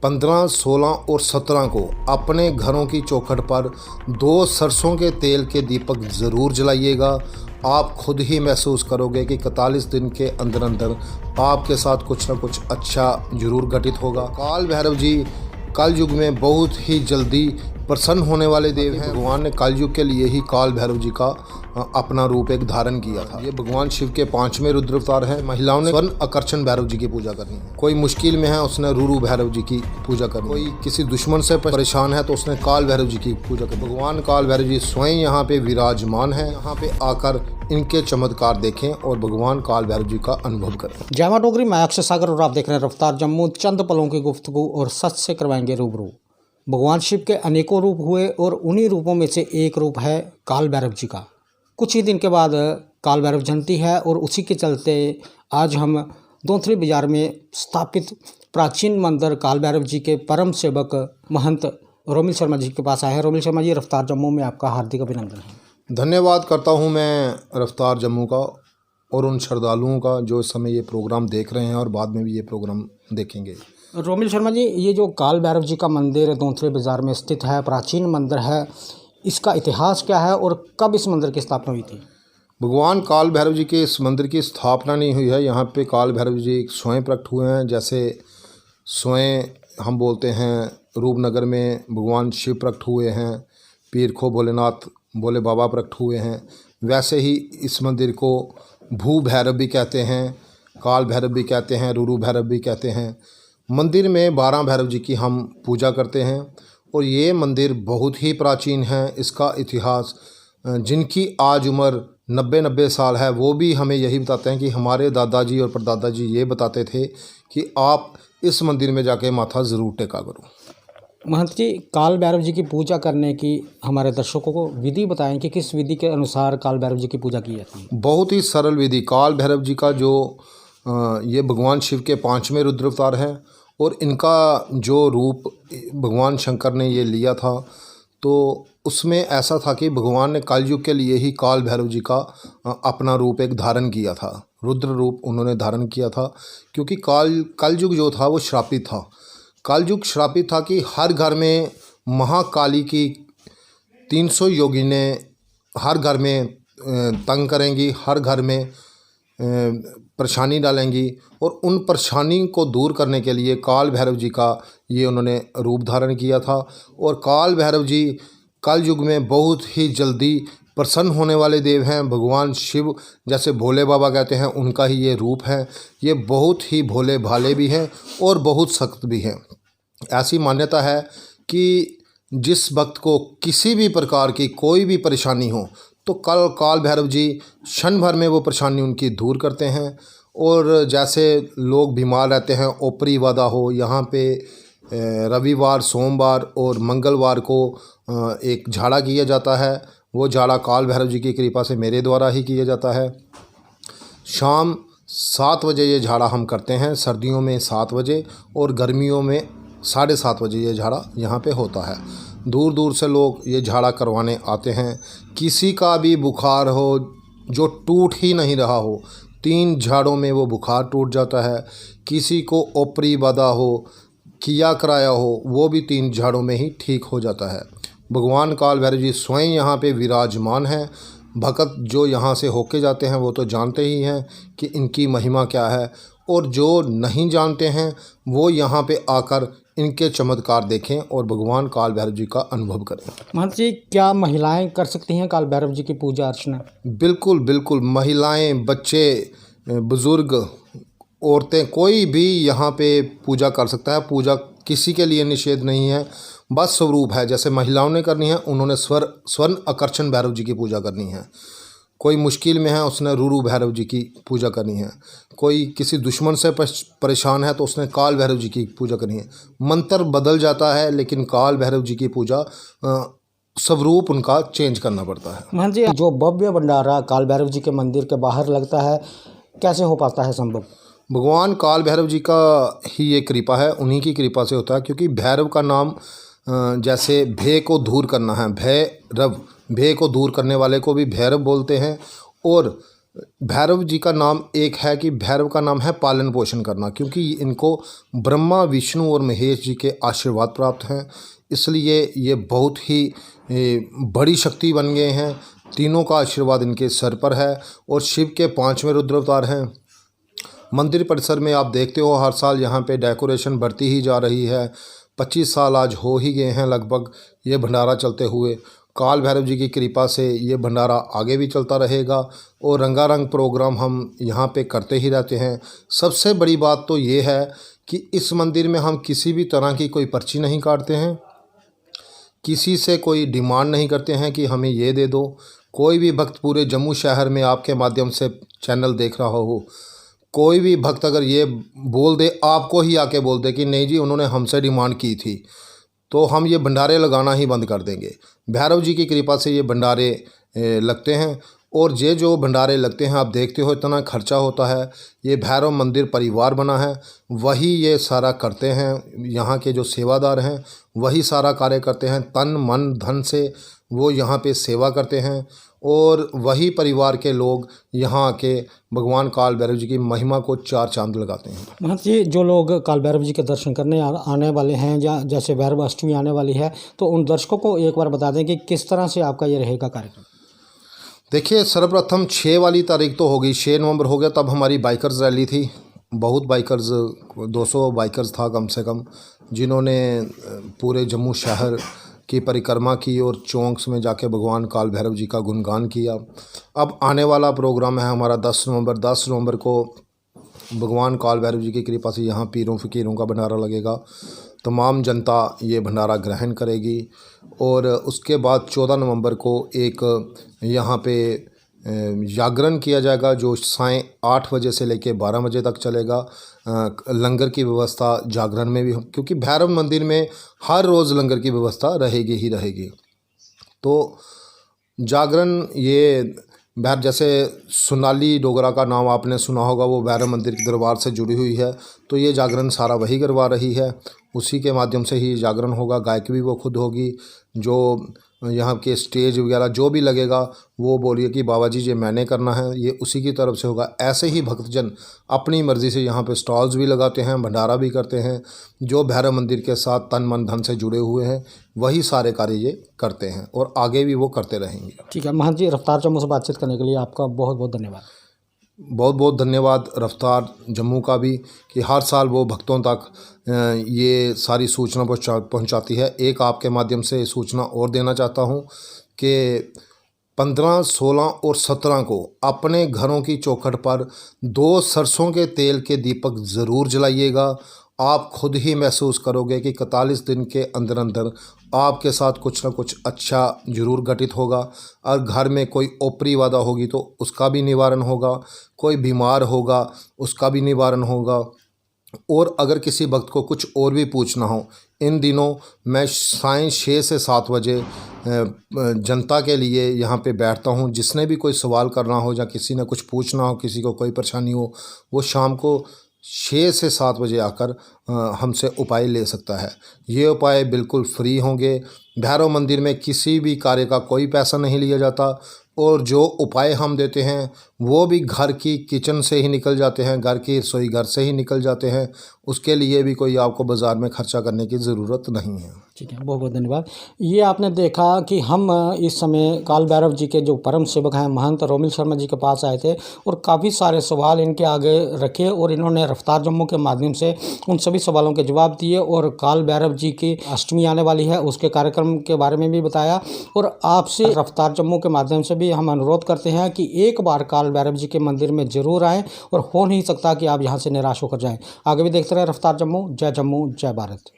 15, 16 और 17 को अपने घरों की चौखट पर 2 सरसों के तेल के दीपक ज़रूर जलाइएगा। आप खुद ही महसूस करोगे कि 41 दिन के अंदर अंदर आपके साथ कुछ ना कुछ अच्छा जरूर घटित होगा। काल भैरव जी कल युग में बहुत ही जल्दी प्रसन्न होने वाले देव हैं। भगवान ने कल युग के लिए ही काल भैरव जी का अपना रूप एक धारण किया था। ये भगवान शिव के 5वें रुद्र अवतार हैं। महिलाओं ने स्वर्ण आकर्षण भैरव जी की पूजा करनी है। कोई मुश्किल में है उसने रूरू भैरव जी की पूजा करनी। कोई किसी दुश्मन से परेशान है तो उसने काल भैरव जी की पूजा करनी। भगवान काल भैरव जी स्वयं यहाँ पे विराजमान है। यहाँ पे आकर इनके चमत्कार देखें और भगवान काल भैरव जी का अनुभव करें। जय मां डोगरी, मैं अक्षय सागर और आप देख रहे हैं रफ्तार जम्मू। चंद पलों की गुफ्तगू और सच से करवाएंगे रूबरू। भगवान शिव के अनेकों रूप हुए और उन्हीं रूपों में से एक रूप है काल भैरव जी का। कुछ ही दिन के बाद काल भैरव जयंती है और उसी के चलते आज हम दोंथली बाजार में स्थापित प्राचीन मंदिर काल भैरव जी के परम सेवक महंत रोमिल शर्मा जी के पास आए हैं। रोमिल शर्मा जी, रफ्तार जम्मू में आपका हार्दिक अभिनंदन है। धन्यवाद करता हूँ मैं रफ्तार जम्मू का और उन श्रद्धालुओं का जो इस समय ये प्रोग्राम देख रहे हैं और बाद में भी ये प्रोग्राम देखेंगे। रोमिल शर्मा जी, ये जो काल भैरव जी का मंदिर दोंथली बाजार में स्थित है, प्राचीन मंदिर है, इसका इतिहास क्या है और कब इस मंदिर की स्थापना हुई थी? भगवान काल भैरव जी के इस मंदिर की स्थापना नहीं हुई है। यहाँ पे काल भैरव जी स्वयं प्रकट हुए हैं। जैसे स्वयं हम बोलते हैं रूपनगर में भगवान शिव प्रकट हुए हैं, पीर खो भोलेनाथ भोले बाबा प्रकट हुए हैं, वैसे ही इस मंदिर को भू भैरव भी कहते हैं, काल भैरव भी कहते हैं, रूरू भैरव भी कहते हैं। मंदिर में 12 भैरव जी की हम पूजा करते हैं और ये मंदिर बहुत ही प्राचीन है। इसका इतिहास जिनकी आज उम्र 90 साल है वो भी हमें यही बताते हैं कि हमारे दादाजी और परदादाजी ये बताते थे कि आप इस मंदिर में जाके माथा ज़रूर टेका करो। महंत जी, काल भैरव जी की पूजा करने की हमारे दर्शकों को विधि बताएं कि किस विधि के अनुसार काल भैरव जी की पूजा की जाती है? बहुत ही सरल विधि। काल भैरव जी का जो ये भगवान शिव के 5वें रुद्र अवतार है और इनका जो रूप भगवान शंकर ने ये लिया था तो उसमें ऐसा था कि भगवान ने कल युग के लिए ही काल भैरव जी का अपना रूप एक धारण किया था, रुद्र रूप उन्होंने धारण किया था। क्योंकि कल युग जो था वो श्रापित था। कल युग श्रापित था कि हर घर में महाकाली की 300 योगिनें हर घर में तंग करेंगी, हर घर में परेशानी डालेंगी और उन परेशानी को दूर करने के लिए काल भैरव जी का ये उन्होंने रूप धारण किया था। और काल भैरव जी कल युग में बहुत ही जल्दी प्रसन्न होने वाले देव हैं। भगवान शिव जैसे भोले बाबा कहते हैं उनका ही ये रूप है। ये बहुत ही भोले भाले भी हैं और बहुत सख्त भी हैं। ऐसी मान्यता है कि जिस भक्त को किसी भी प्रकार की कोई भी परेशानी हो तो काल भैरव जी क्षण भर में वो परेशानी उनकी दूर करते हैं। और जैसे लोग बीमार रहते हैं, ओपरी वादा हो, यहाँ पे रविवार, सोमवार और मंगलवार को एक झाड़ा किया जाता है। वो झाड़ा काल भैरव जी की कृपा से मेरे द्वारा ही किया जाता है। शाम 7 बजे ये झाड़ा हम करते हैं, सर्दियों में 7 बजे और गर्मियों में 7:30 बजे ये झाड़ा यहाँ पे होता है। दूर दूर से लोग ये झाड़ा करवाने आते हैं। किसी का भी बुखार हो जो टूट ही नहीं रहा हो, 3 झाड़ों में वो बुखार टूट जाता है। किसी को ओपरी बाधा हो, किया कराया हो, वो भी 3 झाड़ों में ही ठीक हो जाता है। भगवान काल भैरव जी स्वयं यहाँ पे विराजमान हैं। भक्त जो यहाँ से होके जाते हैं वो तो जानते ही हैं कि इनकी महिमा क्या है और जो नहीं जानते हैं वो यहाँ पे आकर इनके चमत्कार देखें और भगवान काल भैरव जी का अनुभव करें। महंत जी, क्या महिलाएं कर सकती हैं काल भैरव जी की पूजा अर्चना? बिल्कुल बिल्कुल, महिलाएं, बच्चे, बुज़ुर्ग, औरतें, कोई भी यहाँ पे पूजा कर सकता है। पूजा किसी के लिए निषेध नहीं है, बस स्वरूप है। जैसे महिलाओं ने करनी है, उन्होंने स्वर्ण आकर्षण भैरव जी की पूजा करनी है। कोई मुश्किल में है उसने रूरू भैरव जी की पूजा करनी है। कोई किसी दुश्मन से परेशान है तो उसने काल भैरव जी की पूजा करनी है। मंत्र बदल जाता है लेकिन काल भैरव जी की पूजा स्वरूप उनका चेंज करना पड़ता है। महंत जी, जो भव्य भंडारा काल भैरव जी के मंदिर के बाहर लगता है, कैसे हो पाता है संभव? भगवान काल भैरव जी का ही ये कृपा है, उन्हीं की कृपा से होता है। क्योंकि भैरव का नाम जैसे भय को दूर करना है, भैरव, भय को दूर करने वाले को भी भैरव बोलते हैं। और भैरव जी का नाम एक है कि भैरव का नाम है पालन पोषण करना, क्योंकि इनको ब्रह्मा विष्णु और महेश जी के आशीर्वाद प्राप्त हैं, इसलिए ये बहुत ही बड़ी शक्ति बन गए हैं। तीनों का आशीर्वाद इनके सर पर है और शिव के 5वें रुद्र अवतार हैं। मंदिर परिसर में आप देखते हो हर साल यहाँ पे डेकोरेशन बढ़ती ही जा रही है। 25 साल आज हो ही गए हैं लगभग ये भंडारा चलते हुए। काल भैरव जी की कृपा से ये भंडारा आगे भी चलता रहेगा और रंगारंग प्रोग्राम हम यहाँ पे करते ही रहते हैं। सबसे बड़ी बात तो ये है कि इस मंदिर में हम किसी भी तरह की कोई पर्ची नहीं काटते हैं, किसी से कोई डिमांड नहीं करते हैं कि हमें ये दे दो। कोई भी भक्त पूरे जम्मू शहर में आपके माध्यम से चैनल देख रहा हो, कोई भी भक्त अगर ये बोल दे, आपको ही आके बोल दे कि नहीं जी उन्होंने हमसे डिमांड की थी, तो हम ये भंडारे लगाना ही बंद कर देंगे। भैरव जी की कृपा से ये भंडारे लगते हैं और ये जो भंडारे लगते हैं आप देखते हो इतना खर्चा होता है। ये भैरव मंदिर परिवार बना है, वही ये सारा करते हैं। यहाँ के जो सेवादार हैं वही सारा कार्य करते हैं, तन मन धन से वो यहाँ पे सेवा करते हैं और वही परिवार के लोग यहाँ आके भगवान काल भैरव जी की महिमा को 4 चांद लगाते हैं। महंत जी, जो लोग काल भैरव जी के दर्शन करने आने वाले हैं या जैसे भैरव अष्टमी आने वाली है, तो उन दर्शकों को एक बार बता दें कि किस तरह से आपका ये रहेगा कार्यक्रम। देखिए, सर्वप्रथम 6 वाली तारीख तो हो गई, 6 नवंबर हो गया, तब हमारी बाइकर्स रैली थी। बहुत बाइकर्स, 200 बाइकर्स था कम से कम, जिन्होंने पूरे जम्मू शहर की परिक्रमा की और चौंक्स में जाके भगवान काल भैरव जी का गुणगान किया। अब आने वाला प्रोग्राम है हमारा 10 नवंबर। 10 नवंबर को भगवान काल भैरव जी की कृपा से यहाँ पीरों फ़कीरों का भंडारा लगेगा। तमाम जनता ये भंडारा ग्रहण करेगी और उसके बाद 14 नवंबर को एक यहाँ पे जागरण किया जाएगा जो सायं 8 बजे से लेके 12 बजे तक चलेगा। लंगर की व्यवस्था जागरण में भी, क्योंकि भैरव मंदिर में हर रोज़ लंगर की व्यवस्था रहेगी ही रहेगी। तो जागरण ये जैसे सोनाली डोगरा का नाम आपने सुना होगा, वो भैरव मंदिर के दरबार से जुड़ी हुई है, तो ये जागरण सारा वही करवा रही है। उसी के माध्यम से ही जागरण होगा। गायक भी वो खुद होगी। जो यहाँ के स्टेज वगैरह जो भी लगेगा वो बोलिए कि बाबा जी ये मैंने करना है, ये उसी की तरफ से होगा। ऐसे ही भक्तजन अपनी मर्ज़ी से यहाँ पे स्टॉल्स भी लगाते हैं, भंडारा भी करते हैं। जो भैरव मंदिर के साथ तन मन धन से जुड़े हुए हैं वही सारे कार्य ये करते हैं और आगे भी वो करते रहेंगे। ठीक है महंत जी, रफ्तार जम्मू से बातचीत करने के लिए आपका बहुत बहुत धन्यवाद। बहुत बहुत धन्यवाद रफ्तार जम्मू का भी कि हर साल वो भक्तों तक ये सारी सूचना पहुंचाती है। एक आपके माध्यम से सूचना और देना चाहता हूं कि 15, 16 और 17 को अपने घरों की चौखट पर 2 सरसों के तेल के दीपक ज़रूर जलाइएगा। आप खुद ही महसूस करोगे कि 41 दिन के अंदर अंदर आपके साथ कुछ ना कुछ अच्छा ज़रूर घटित होगा। और घर में कोई ओपरी वादा होगी तो उसका भी निवारण होगा, कोई बीमार होगा उसका भी निवारण होगा। और अगर किसी भक्त को कुछ और भी पूछना हो, इन दिनों मैं सायं 6 से 7 बजे जनता के लिए यहाँ पे बैठता हूँ। जिसने भी कोई सवाल करना हो या किसी ने कुछ पूछना हो, किसी को कोई परेशानी हो, वो शाम को 6 से 7 बजे आकर हमसे उपाय ले सकता है। ये उपाय बिल्कुल फ्री होंगे। भैरव मंदिर में किसी भी कार्य का कोई पैसा नहीं लिया जाता और जो उपाय हम देते हैं वो भी घर की किचन से ही निकल जाते हैं, घर की रसोई घर से ही निकल जाते हैं। उसके लिए भी कोई आपको बाज़ार में खर्चा करने की ज़रूरत नहीं है। ठीक है, बहुत बहुत धन्यवाद। ये आपने देखा कि हम इस समय काल भैरव जी के जो परम सेवक हैं महंत रोमिल शर्मा जी के पास आए थे और काफ़ी सारे सवाल इनके आगे रखे और इन्होंने रफ्तार जम्मू के माध्यम से उन सभी सवालों के जवाब दिए और काल भैरव जी की अष्टमी आने वाली है उसके कार्यक्रम के बारे में भी बताया। और आपसे रफ्तार जम्मू के माध्यम से भी हम अनुरोध करते हैं कि एक बार काल भैरव जी के मंदिर में ज़रूर आएँ और हो नहीं सकता कि आप यहाँ से निराश होकर जाएँ। आगे भी देखते रहे रफ्तार जम्मू। जय जम्मू, जय भारत।